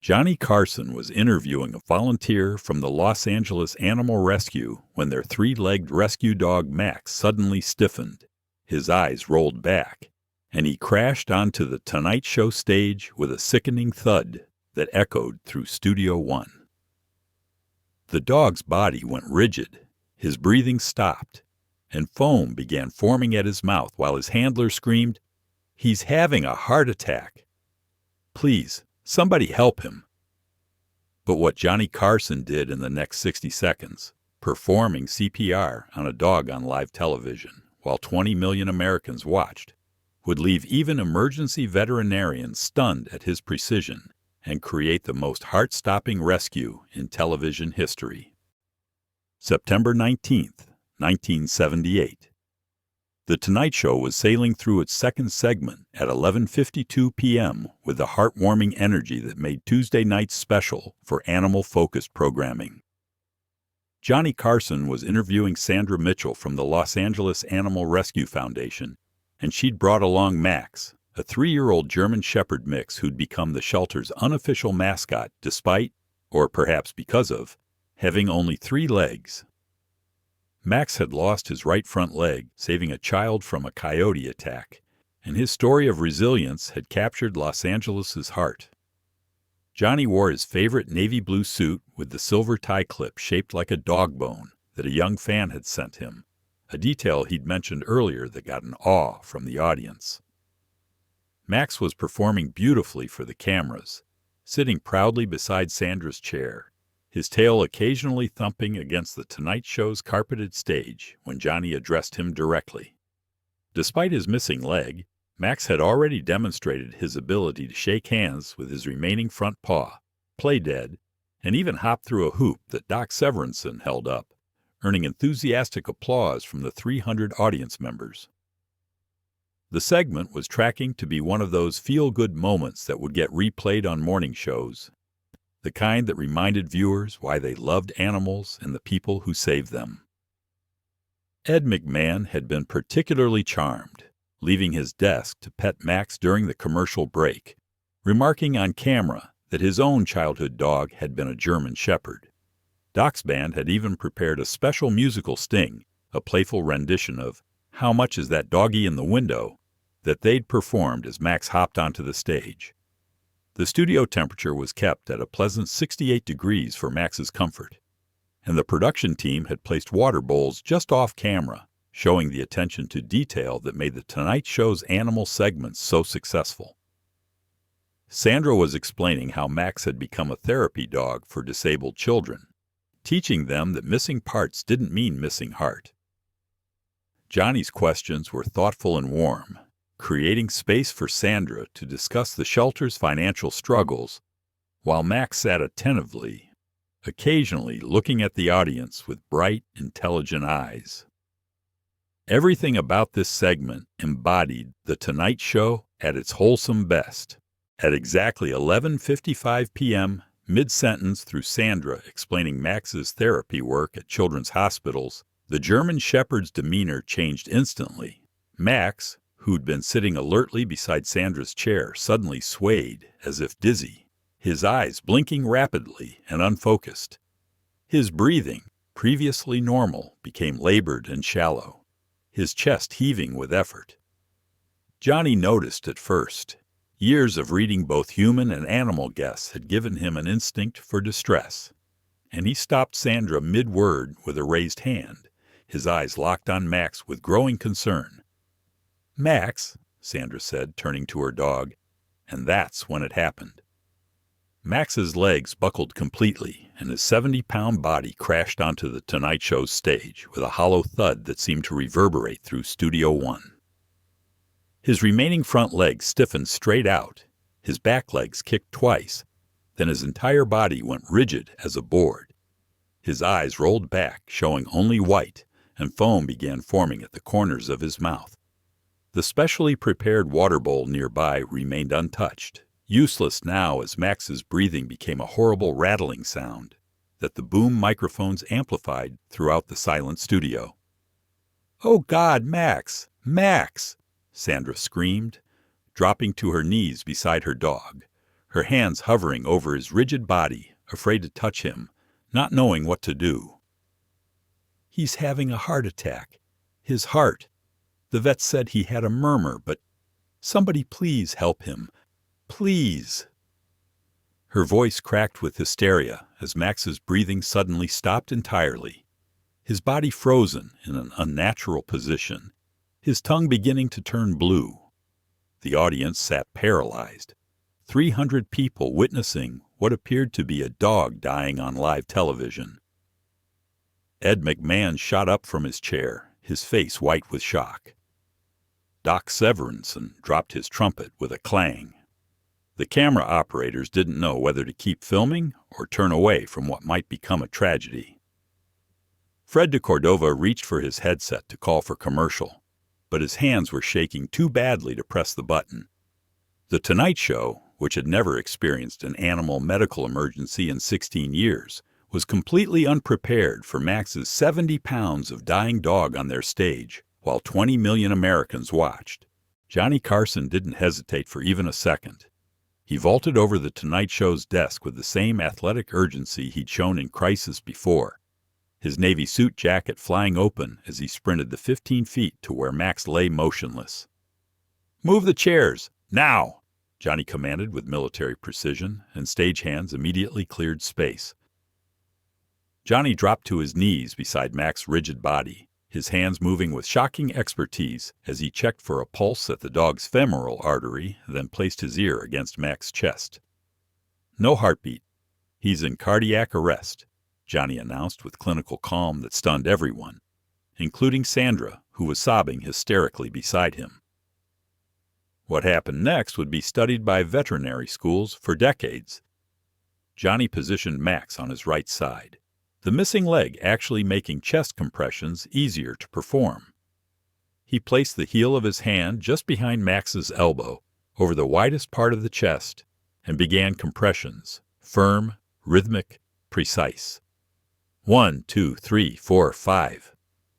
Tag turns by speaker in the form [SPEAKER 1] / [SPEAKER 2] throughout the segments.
[SPEAKER 1] Johnny Carson was interviewing a volunteer from the Los Angeles Animal Rescue when their three-legged rescue dog Max suddenly stiffened. His eyes rolled back, and he crashed onto the Tonight Show stage with a sickening thud that echoed through Studio One. The dog's body went rigid, his breathing stopped, and foam began forming at his mouth while his handler screamed, "He's having a heart attack! Please, somebody help him." But what Johnny Carson did in the next 60 seconds, performing CPR on a dog on live television while 20 million Americans watched, would leave even emergency veterinarians stunned at his precision and create the most heart-stopping rescue in television history. September 19th, 1978. The Tonight Show was sailing through its second segment at 11:52 p.m. with the heartwarming energy that made Tuesday nights special for animal-focused programming. Johnny Carson was interviewing Sandra Mitchell from the Los Angeles Animal Rescue Foundation, and she'd brought along Max, a 3-year-old German Shepherd mix who'd become the shelter's unofficial mascot despite, or perhaps because of, having only 3 legs. Max had lost his right front leg, saving a child from a coyote attack, and his story of resilience had captured Los Angeles's heart. Johnny wore his favorite navy blue suit with the silver tie clip shaped like a dog bone that a young fan had sent him, a detail he'd mentioned earlier that got an awe from the audience. Max was performing beautifully for the cameras, sitting proudly beside Sandra's chair, his tail occasionally thumping against the Tonight Show's carpeted stage when Johnny addressed him directly. Despite his missing leg, Max had already demonstrated his ability to shake hands with his remaining front paw, play dead, and even hop through a hoop that Doc Severinsen held up, earning enthusiastic applause from the 300 audience members. The segment was tracking to be one of those feel-good moments that would get replayed on morning shows, the kind that reminded viewers why they loved animals and the people who saved them. Ed McMahon had been particularly charmed, leaving his desk to pet Max during the commercial break, remarking on camera that his own childhood dog had been a German Shepherd. Doc's band had even prepared a special musical sting, a playful rendition of "How Much Is That Doggy in the Window?" that they'd performed as Max hopped onto the stage. The studio temperature was kept at a pleasant 68 degrees for Max's comfort, and the production team had placed water bowls just off camera, showing the attention to detail that made the Tonight Show's animal segments so successful. Sandra was explaining how Max had become a therapy dog for disabled children, teaching them that missing parts didn't mean missing heart. Johnny's questions were thoughtful and warm, creating space for Sandra to discuss the shelter's financial struggles, while Max sat attentively, occasionally looking at the audience with bright, intelligent eyes. Everything about this segment embodied The Tonight Show at its wholesome best. At exactly 11:55 p.m., mid-sentence through Sandra explaining Max's therapy work at children's hospitals, the German Shepherd's demeanor changed instantly. Max, who'd been sitting alertly beside Sandra's chair, suddenly swayed as if dizzy, his eyes blinking rapidly and unfocused. His breathing, previously normal, became labored and shallow, his chest heaving with effort. Johnny noticed at first. Years of reading both human and animal guests had given him an instinct for distress, and he stopped Sandra mid-word with a raised hand, his eyes locked on Max with growing concern. "Max," Sandra said, turning to her dog, and that's when it happened. Max's legs buckled completely, and his 70-pound body crashed onto the Tonight Show's stage with a hollow thud that seemed to reverberate through Studio One. His remaining front legs stiffened straight out, his back legs kicked twice, then his entire body went rigid as a board. His eyes rolled back, showing only white, and foam began forming at the corners of his mouth. The specially prepared water bowl nearby remained untouched, useless now as Max's breathing became a horrible rattling sound that the boom microphones amplified throughout the silent studio. "Oh God, Max! Max!" Sandra screamed, dropping to her knees beside her dog, her hands hovering over his rigid body, afraid to touch him, not knowing what to do. "He's having a heart attack. His heart. The vet said he had a murmur, but somebody please help him. Please." Her voice cracked with hysteria as Max's breathing suddenly stopped entirely. His body frozen in an unnatural position, his tongue beginning to turn blue. The audience sat paralyzed, 300 people witnessing what appeared to be a dog dying on live television. Ed McMahon shot up from his chair, his face white with shock. Doc Severinsen dropped his trumpet with a clang. The camera operators didn't know whether to keep filming or turn away from what might become a tragedy. Fred de Cordova reached for his headset to call for commercial, but his hands were shaking too badly to press the button. The Tonight Show, which had never experienced an animal medical emergency in 16 years, was completely unprepared for Max's 70 pounds of dying dog on their stage, while 20 million Americans watched. Johnny Carson didn't hesitate for even a second. He vaulted over the Tonight Show's desk with the same athletic urgency he'd shown in crisis before, his navy suit jacket flying open as he sprinted the 15 feet to where Max lay motionless. "Move the chairs, now!" Johnny commanded with military precision, and stagehands immediately cleared space. Johnny dropped to his knees beside Max's rigid body, his hands moving with shocking expertise as he checked for a pulse at the dog's femoral artery, then placed his ear against Max's chest. "No heartbeat. He's in cardiac arrest," Johnny announced with clinical calm that stunned everyone, including Sandra, who was sobbing hysterically beside him. What happened next would be studied by veterinary schools for decades. Johnny positioned Max on his right side, the missing leg actually making chest compressions easier to perform. He placed the heel of his hand just behind Max's elbow, over the widest part of the chest, and began compressions, firm, rhythmic, precise. 1, 2, 3, 4, 5,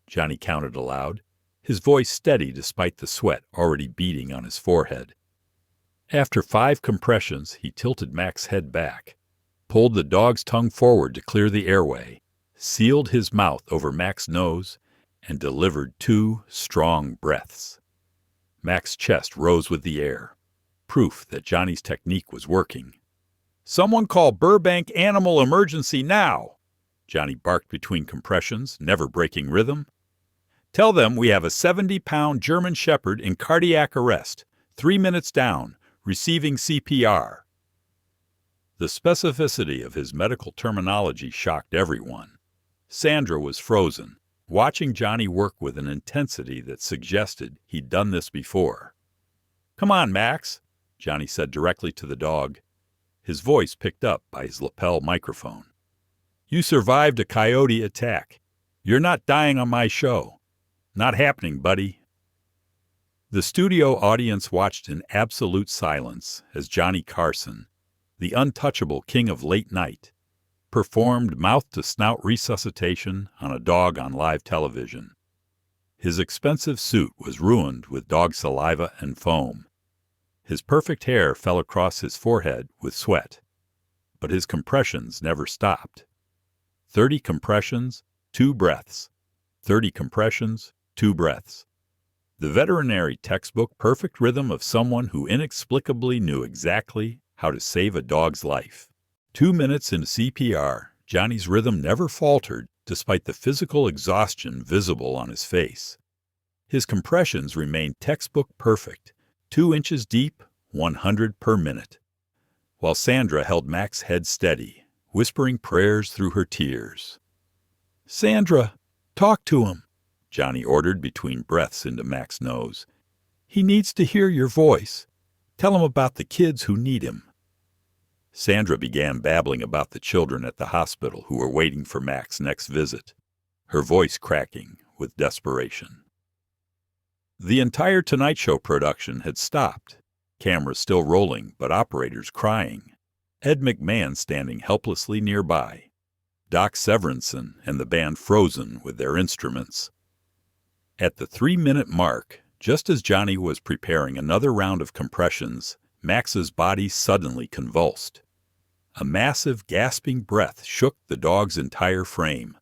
[SPEAKER 1] Johnny counted aloud, his voice steady despite the sweat already beading on his forehead. After 5 compressions, he tilted Max's head back, pulled the dog's tongue forward to clear the airway, sealed his mouth over Max's nose, and delivered 2 strong breaths. Max's chest rose with the air, proof that Johnny's technique was working. "Someone call Burbank Animal Emergency now!" Johnny barked between compressions, never breaking rhythm. "Tell them we have a 70-pound German Shepherd in cardiac arrest, 3 minutes down, receiving CPR." The specificity of his medical terminology shocked everyone. Sandra was frozen, watching Johnny work with an intensity that suggested he'd done this before. "Come on, Max," Johnny said directly to the dog, his voice picked up by his lapel microphone. "You survived a coyote attack. You're not dying on my show. Not happening, buddy." The studio audience watched in absolute silence as Johnny Carson, the untouchable king of late night, performed mouth-to-snout resuscitation on a dog on live television. His expensive suit was ruined with dog saliva and foam. His perfect hair fell across his forehead with sweat, but his compressions never stopped. 30 compressions, 2 breaths. 30 compressions, 2 breaths. The veterinary textbook perfect rhythm of someone who inexplicably knew exactly how to save a dog's life. 2 minutes into CPR, Johnny's rhythm never faltered despite the physical exhaustion visible on his face. His compressions remained textbook perfect, 2 inches deep, 100 per minute, while Sandra held Max's head steady, whispering prayers through her tears. "Sandra, talk to him," Johnny ordered between breaths into Max's nose. "He needs to hear your voice. Tell him about the kids who need him." Sandra began babbling about the children at the hospital who were waiting for Max's next visit, her voice cracking with desperation. The entire Tonight Show production had stopped, cameras still rolling but operators crying, Ed McMahon standing helplessly nearby, Doc Severinsen and the band frozen with their instruments. At the 3-minute mark, just as Johnny was preparing another round of compressions, Max's body suddenly convulsed. A massive, gasping breath shook the dog's entire frame,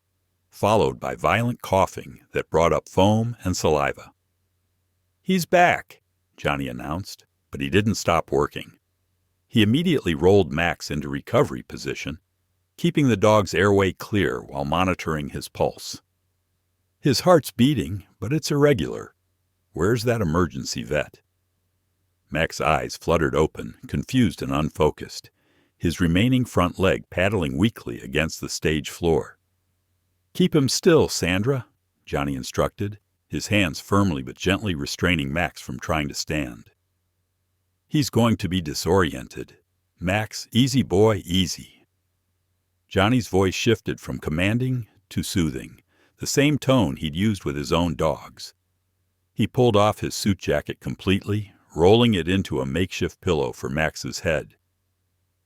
[SPEAKER 1] followed by violent coughing that brought up foam and saliva. "He's back," Johnny announced, but he didn't stop working. He immediately rolled Max into recovery position, keeping the dog's airway clear while monitoring his pulse. "His heart's beating, but it's irregular. Where's that emergency vet?" Max's eyes fluttered open, confused and unfocused, his remaining front leg paddling weakly against the stage floor. "Keep him still, Sandra," Johnny instructed, his hands firmly but gently restraining Max from trying to stand. "He's going to be disoriented. Max, easy boy, easy." Johnny's voice shifted from commanding to soothing, the same tone he'd used with his own dogs. He pulled off his suit jacket completely, rolling it into a makeshift pillow for Max's head.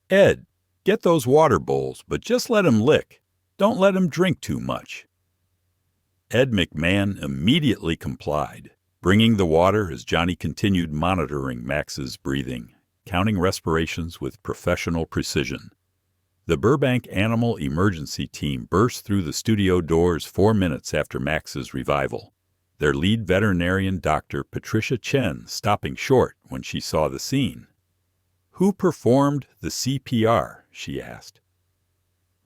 [SPEAKER 1] "Ed, get those water bowls, but just let him lick. Don't let him drink too much." Ed McMahon immediately complied, bringing the water as Johnny continued monitoring Max's breathing, counting respirations with professional precision. The Burbank Animal Emergency Team burst through the studio doors 4 minutes after Max's revival, their lead veterinarian, Dr. Patricia Chen, stopping short when she saw the scene. "Who performed the CPR?" she asked.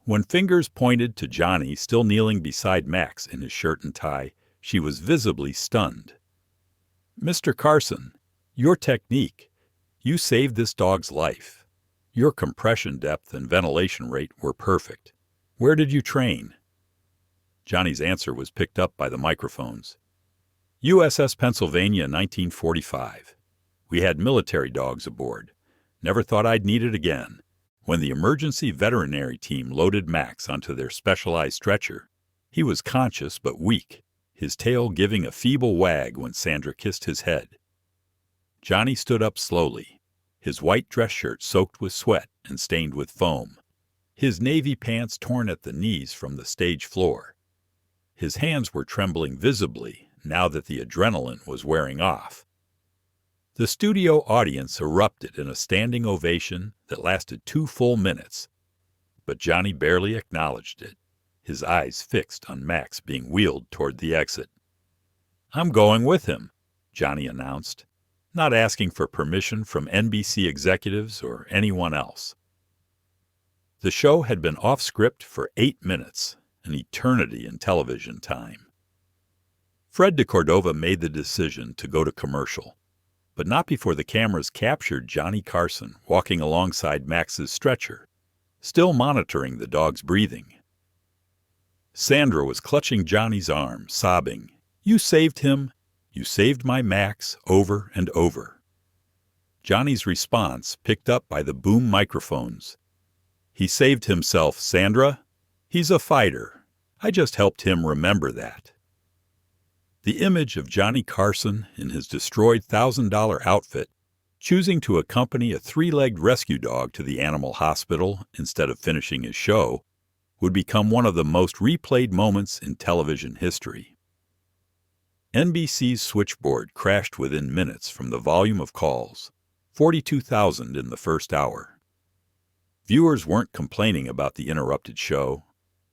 [SPEAKER 1] When fingers pointed to Johnny still kneeling beside Max in his shirt and tie, she was visibly stunned. "Mr. Carson, your technique. You saved this dog's life. Your compression depth and ventilation rate were perfect. Where did you train?" Johnny's answer was picked up by the microphones. "USS Pennsylvania, 1945. We had military dogs aboard. Never thought I'd need it again. When the emergency veterinary team loaded Max onto their specialized stretcher, he was conscious but weak, his tail giving a feeble wag when Sandra kissed his head." Johnny stood up slowly, his white dress shirt soaked with sweat and stained with foam, his navy pants torn at the knees from the stage floor. His hands were trembling visibly now that the adrenaline was wearing off. The studio audience erupted in a standing ovation that lasted 2 full minutes, but Johnny barely acknowledged it, his eyes fixed on Max being wheeled toward the exit. "I'm going with him," Johnny announced, not asking for permission from NBC executives or anyone else. The show had been off script for 8 minutes, an eternity in television time. Fred de Cordova made the decision to go to commercial, but not before the cameras captured Johnny Carson walking alongside Max's stretcher, still monitoring the dog's breathing. Sandra was clutching Johnny's arm, sobbing, "You saved him. You saved my Max," over and over. Johnny's response picked up by the boom microphones. "He saved himself, Sandra. He's a fighter. I just helped him remember that." The image of Johnny Carson in his destroyed $1,000 outfit, choosing to accompany a 3-legged rescue dog to the animal hospital instead of finishing his show, would become one of the most replayed moments in television history. NBC's switchboard crashed within minutes from the volume of calls, 42,000 in the first hour. Viewers weren't complaining about the interrupted show.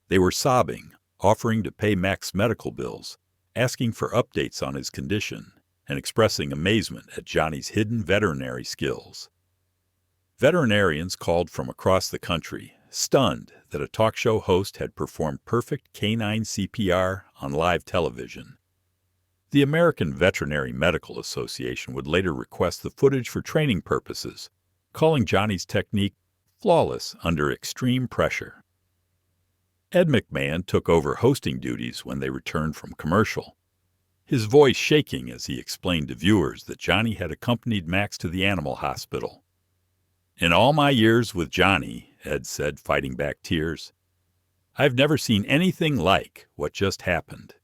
[SPEAKER 1] They were sobbing, offering to pay Max's medical bills, asking for updates on his condition, and expressing amazement at Johnny's hidden veterinary skills. Veterinarians called from across the country, stunned that a talk show host had performed perfect canine CPR on live television. The American Veterinary Medical Association would later request the footage for training purposes, calling Johnny's technique flawless under extreme pressure. Ed McMahon took over hosting duties when they returned from commercial, his voice shaking as he explained to viewers that Johnny had accompanied Max to the animal hospital. "In all my years with Johnny," Ed said, fighting back tears, "I've never seen anything like what just happened.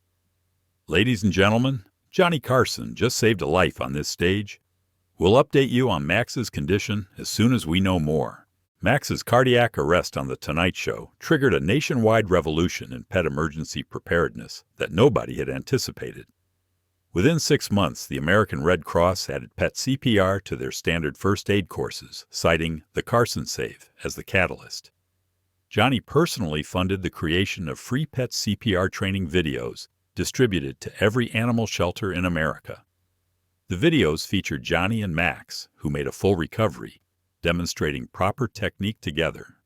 [SPEAKER 1] Ladies and gentlemen, Johnny Carson just saved a life on this stage. We'll update you on Max's condition as soon as we know more." Max's cardiac arrest on The Tonight Show triggered a nationwide revolution in pet emergency preparedness that nobody had anticipated. Within 6 months, the American Red Cross added pet CPR to their standard first aid courses, citing the Carson save as the catalyst. Johnny personally funded the creation of free pet CPR training videos distributed to every animal shelter in America. The videos featured Johnny and Max, who made a full recovery, demonstrating proper technique together.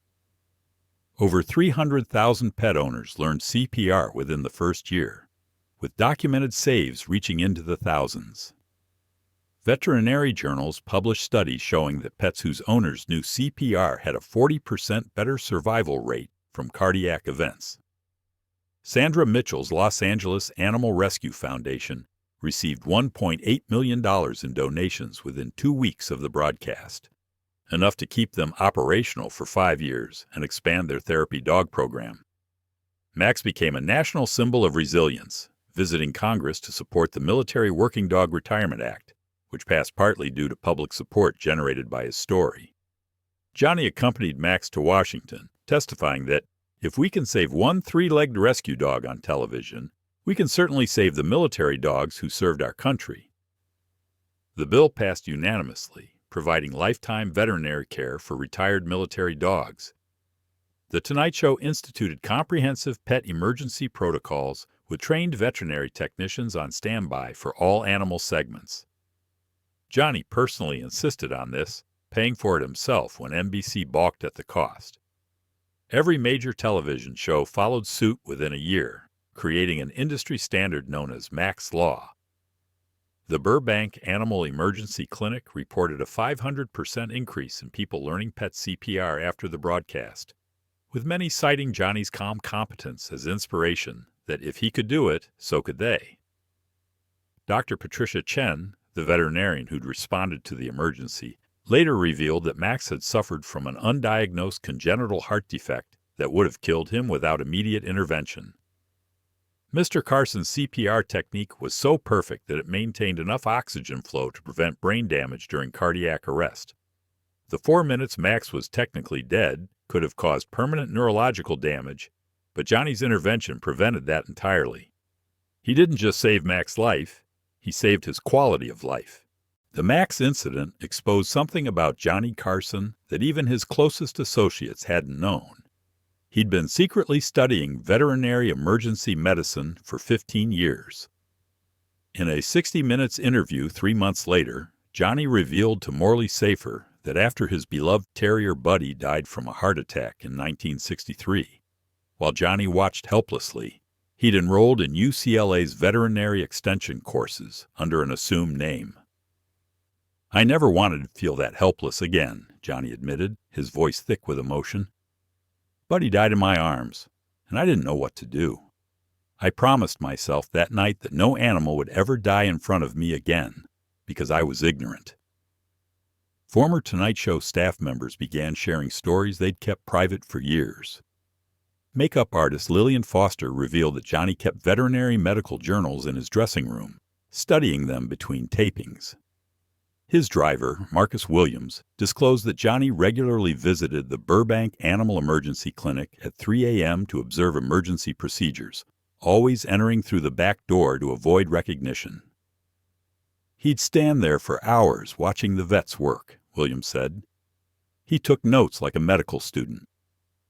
[SPEAKER 1] Over 300,000 pet owners learned CPR within the first year, with documented saves reaching into the thousands. Veterinary journals published studies showing that pets whose owners knew CPR had a 40% better survival rate from cardiac events. Sandra Mitchell's Los Angeles Animal Rescue Foundation received $1.8 million in donations within 2 weeks of the broadcast, enough to keep them operational for 5 years and expand their therapy dog program. Max became a national symbol of resilience, visiting Congress to support the Military Working Dog Retirement Act, which passed partly due to public support generated by his story. Johnny accompanied Max to Washington, testifying that, "If we can save one 3-legged rescue dog on television, we can certainly save the military dogs who served our country." The bill passed unanimously, providing lifetime veterinary care for retired military dogs. The Tonight Show instituted comprehensive pet emergency protocols with trained veterinary technicians on standby for all animal segments. Johnny personally insisted on this, paying for it himself when NBC balked at the cost. Every major television show followed suit within a year, creating an industry standard known as Max Law. The Burbank Animal Emergency Clinic reported a 500% increase in people learning pet CPR after the broadcast, with many citing Johnny's calm competence as inspiration that if he could do it, so could they. Dr. Patricia Chen, the veterinarian who'd responded to the emergency, later revealed that Max had suffered from an undiagnosed congenital heart defect that would have killed him without immediate intervention. Mr. Carson's CPR technique was so perfect that it maintained enough oxygen flow to prevent brain damage during cardiac arrest. The 4 minutes Max was technically dead could have caused permanent neurological damage, but Johnny's intervention prevented that entirely. He didn't just save Max's life, he saved his quality of life. The Max incident exposed something about Johnny Carson that even his closest associates hadn't known. He'd been secretly studying veterinary emergency medicine for 15 years. In a 60 Minutes interview 3 months later, Johnny revealed to Morley Safer that after his beloved terrier Buddy died from a heart attack in 1963, while Johnny watched helplessly, he'd enrolled in UCLA's veterinary extension courses under an assumed name. "I never wanted to feel that helpless again," Johnny admitted, his voice thick with emotion. "Buddy died in my arms, and I didn't know what to do. I promised myself that night that no animal would ever die in front of me again, because I was ignorant." Former Tonight Show staff members began sharing stories they'd kept private for years. Makeup artist Lillian Foster revealed that Johnny kept veterinary medical journals in his dressing room, studying them between tapings. His driver, Marcus Williams, disclosed that Johnny regularly visited the Burbank Animal Emergency Clinic at 3 a.m. to observe emergency procedures, always entering through the back door to avoid recognition. "He'd stand there for hours watching the vets work," Williams said. "He took notes like a medical student.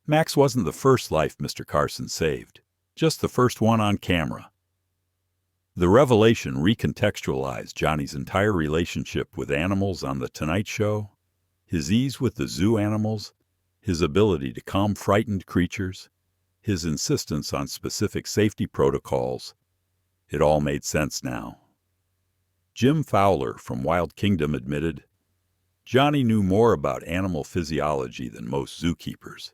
[SPEAKER 1] Max wasn't the first life Mr. Carson saved, just the first one on camera." The revelation recontextualized Johnny's entire relationship with animals on The Tonight Show, his ease with the zoo animals, his ability to calm frightened creatures, his insistence on specific safety protocols. It all made sense now. Jim Fowler from Wild Kingdom admitted, "Johnny knew more about animal physiology than most zookeepers.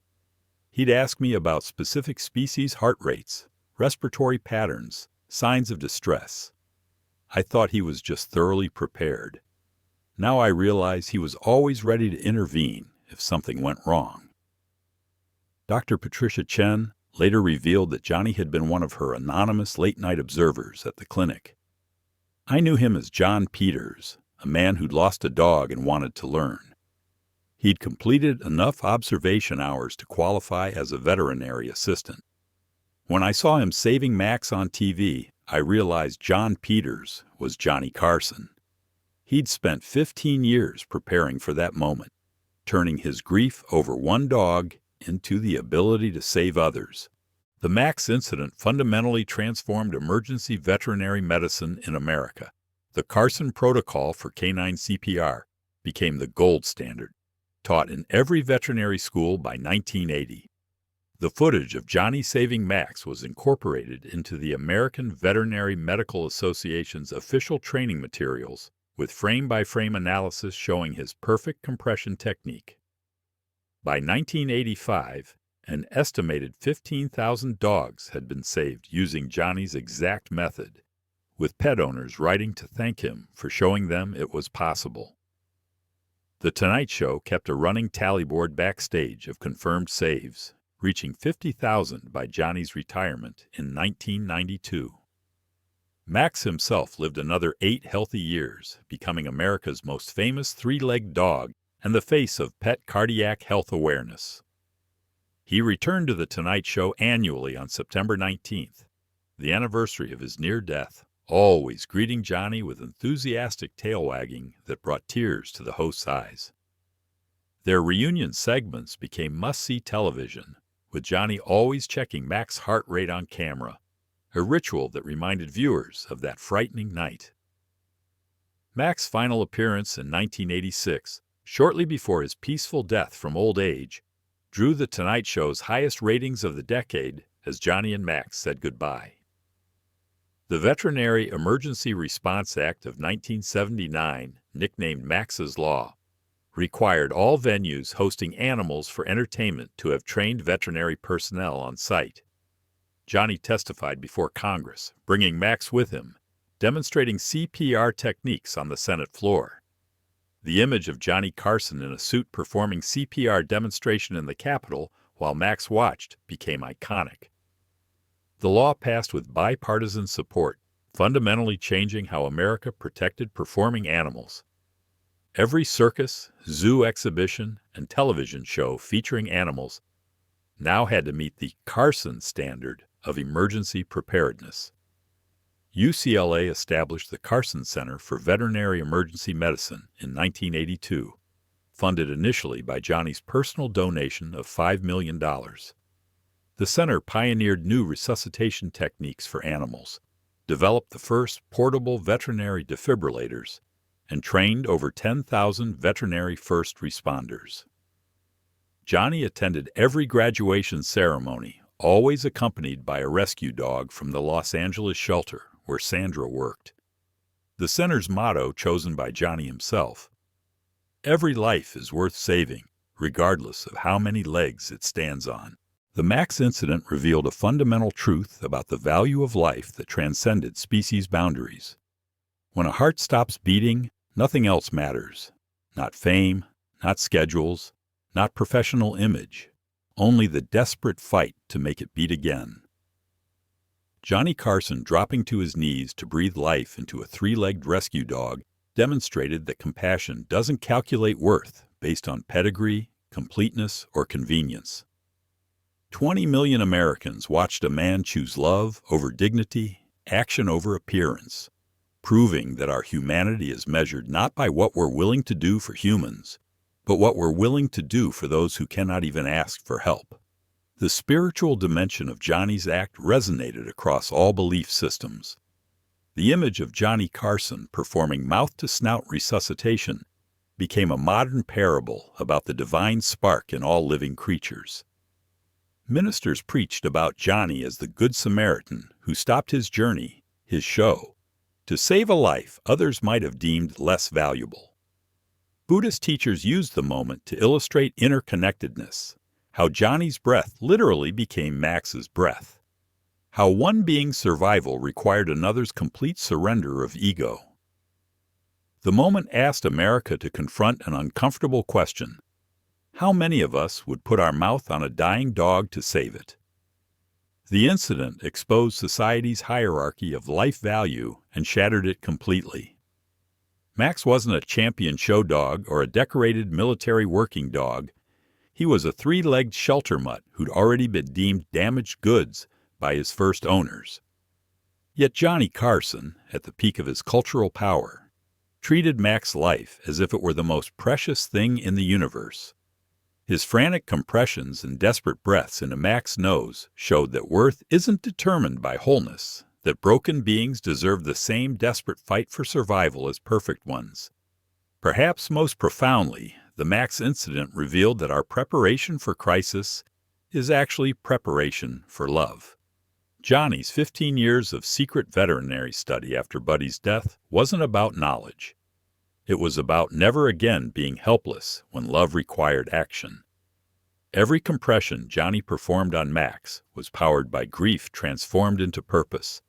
[SPEAKER 1] He'd ask me about specific species' heart rates, respiratory patterns, signs of distress. I thought he was just thoroughly prepared. Now I realize he was always ready to intervene if something went wrong." Dr. Patricia Chen later revealed that Johnny had been one of her anonymous late-night observers at the clinic. "I knew him as John Peters, a man who'd lost a dog and wanted to learn. He'd completed enough observation hours to qualify as a veterinary assistant. When I saw him saving Max on TV, I realized John Peters was Johnny Carson. He'd spent 15 years preparing for that moment, turning his grief over one dog into the ability to save others. The Max incident fundamentally transformed emergency veterinary medicine in America. The Carson protocol for canine CPR became the gold standard, taught in every veterinary school by 1980. The footage of Johnny saving Max was incorporated into the American Veterinary Medical Association's official training materials, with frame-by-frame analysis showing his perfect compression technique. By 1985, an estimated 15,000 dogs had been saved using Johnny's exact method, with pet owners writing to thank him for showing them it was possible. The Tonight Show kept a running tally board backstage of confirmed saves, reaching 50,000 by Johnny's retirement in 1992. Max himself lived another 8 healthy years, becoming America's most famous three-legged dog and the face of pet cardiac health awareness. He returned to The Tonight Show annually on September 19th, the anniversary of his near death, always greeting Johnny with enthusiastic tail wagging that brought tears to the host's eyes. Their reunion segments became must-see television, with Johnny always checking Max's heart rate on camera, a ritual that reminded viewers of that frightening night. Max's final appearance in 1986, shortly before his peaceful death from old age, drew The Tonight Show's highest ratings of the decade as Johnny and Max said goodbye. The Veterinary Emergency Response Act of 1979, nicknamed Max's Law, required all venues hosting animals for entertainment to have trained veterinary personnel on site. Johnny testified before Congress, bringing Max with him, demonstrating CPR techniques on the Senate floor. The image of Johnny Carson in a suit performing CPR demonstration in the Capitol while Max watched became iconic. The law passed with bipartisan support, fundamentally changing how America protected performing animals. Every circus, zoo exhibition, and television show featuring animals now had to meet the Carson standard of emergency preparedness. UCLA established the Carson Center for Veterinary Emergency Medicine in 1982, funded initially by Johnny's personal donation of $5 million. The center pioneered new resuscitation techniques for animals, developed the first portable veterinary defibrillators, and trained over 10,000 veterinary first responders. Johnny attended every graduation ceremony, always accompanied by a rescue dog from the Los Angeles shelter where Sandra worked. The center's motto, chosen by Johnny himself, "Every life is worth saving, regardless of how many legs it stands on." The Max incident revealed a fundamental truth about the value of life that transcended species boundaries. When a heart stops beating, nothing else matters. Not fame, not schedules, not professional image. Only the desperate fight to make it beat again. Johnny Carson dropping to his knees to breathe life into a three-legged rescue dog demonstrated that compassion doesn't calculate worth based on pedigree, completeness, or convenience. 20 million Americans watched a man choose love over dignity, action over appearance, proving that our humanity is measured not by what we're willing to do for humans, but what we're willing to do for those who cannot even ask for help. The spiritual dimension of Johnny's act resonated across all belief systems. The image of Johnny Carson performing mouth-to-snout resuscitation became a modern parable about the divine spark in all living creatures. Ministers preached about Johnny as the Good Samaritan who stopped his journey, his show, to save a life others might have deemed less valuable. Buddhist teachers used the moment to illustrate interconnectedness, how Johnny's breath literally became Max's breath, how one being's survival required another's complete surrender of ego. The moment asked America to confront an uncomfortable question: how many of us would put our mouth on a dying dog to save it? The incident exposed society's hierarchy of life value and shattered it completely. Max wasn't a champion show dog or a decorated military working dog. He was a three-legged shelter mutt who'd already been deemed damaged goods by his first owners. Yet Johnny Carson, at the peak of his cultural power, treated Mac's life as if it were the most precious thing in the universe. His frantic compressions and desperate breaths into Mac's nose showed that worth isn't determined by wholeness, that broken beings deserve the same desperate fight for survival as perfect ones. Perhaps most profoundly, the Mac's incident revealed that our preparation for crisis is actually preparation for love. Johnny's 15 years of secret veterinary study after Buddy's death wasn't about knowledge. It was about never again being helpless when love required action. Every compression Johnny performed on Max was powered by grief transformed into purpose,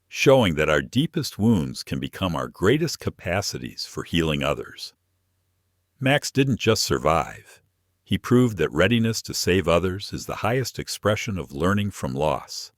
[SPEAKER 1] showing that our deepest wounds can become our greatest capacities for healing others. Max didn't just survive. He proved that readiness to save others is the highest expression of learning from loss.